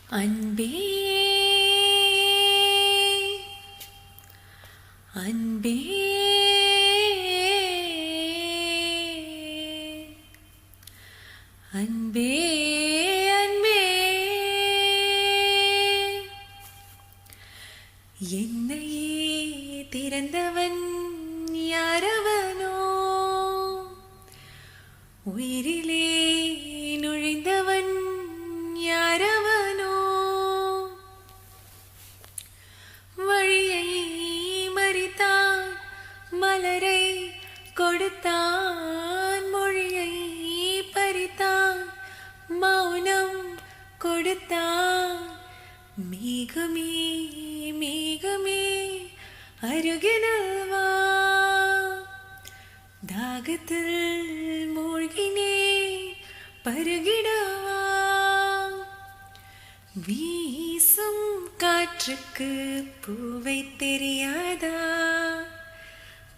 அன்பே அன்பே அன்பே அன்பே என்னையே திறந்தவன் யாரவனோ உயிரிலே நுழைந்தவன் யாரவனோ வழியை மறித்தான் மலரை கொடுத்தான் மொழியை பறித்தான் மௌனம் கொடுத்தான் மேகமே மேகமே அருகினில் வா தாகத்தில் மூழ்கினே பருகிடவா வீசும் காற்றுக்கு பூவை தெரியாதா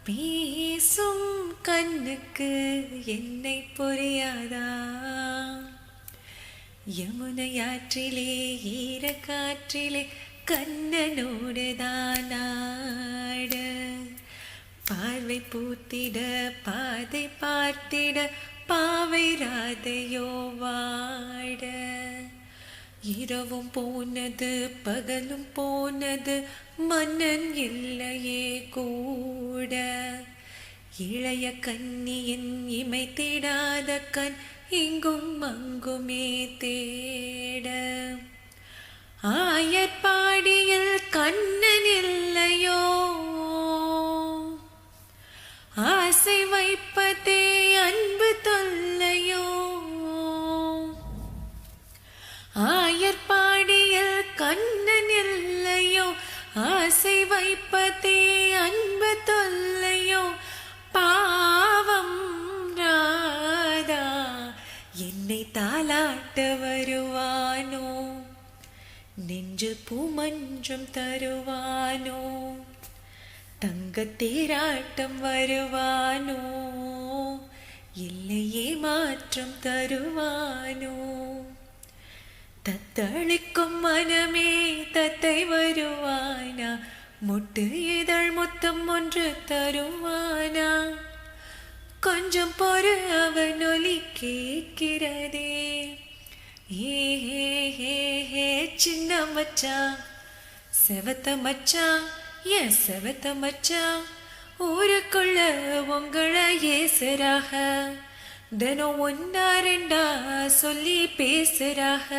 பேசும் கண்ணுக்கு என்னை புரியாதா யமுனை ஆற்றிலே ஈர காற்றிலே கண்ணனோடுதான் ஆட பார்வை பூத்திட பாதை பார்த்திட பாவை ராதையோ வாட இரவும் போனது பகலும் போனது மன்னன் இல்லையே கூட இளைய கன்னியின் இமை தேடாத கண் இங்கும் அங்குமே தேட ஆயர்பாடியில் கண்ணன் இல்லையோ ஆசை வைப்பதே அன்பு தொல்லையோ ஆயர்பாடியில் கண்ணன் இல்லையோ ஆசை வைப்பதே அன்பு தொல்லையோ பாவம் ராதா என்னை தாலாட்ட வருவானோ நெஞ்சில் பூமஞ்சம் தருவானோ தங்கத்தேராட்டம் வருவானோ இல்லையே மாற்றம் தருவானோ தத்தளிக்கும் மனமே தத்தை வருவானா முட்டு இதழ் முத்தம் ஒன்று தருவானா கொஞ்சம் பொறு அவன் ஒலி கேட்கிறதே ஏ ஹே ஹே ஹே சின்ன மச்சான் செவத்த மச்சான் ஏன் செவத்த மச்சான் ஊருக்குள்ள உங்களை ஏசுறாக தினம் ஒன்னா ரெண்டா சொல்லி பேசுறாக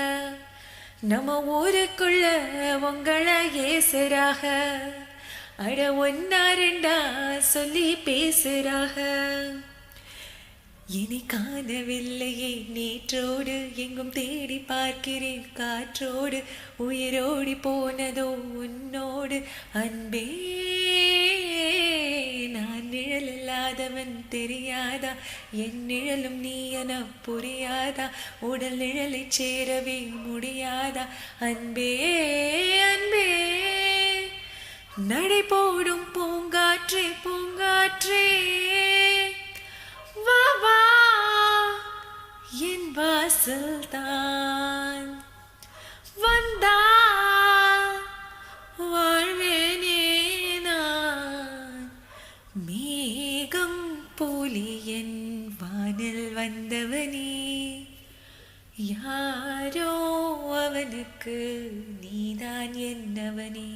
நம்ம ஊருக்குள்ள உங்களை ஏசுறாக அட ஒன்னா ரெண்டா சொல்லி பேசுறாக இனி காணவில்லையே நேற்றோடு எங்கும் தேடி பார்க்கிறேன் காற்றோடு உயிரோடி போனதோ உன்னோடு அன்பே நான் நிழல் இல்லாதவன் தெரியாதா என் நிழலும் நீ என புரியாதா உடல் நிழலை சேரவே முடியாதா அன்பே அன்பே நடை போடும் பூங்காற்றே பூங்காற்றே வா வா என் வாசல் தான் வந்தா வாழ்வேனே நான் மேகம் போலி என் வானில் வந்தவனே யாரோ அவனுக்கு நீதான் என்னவனே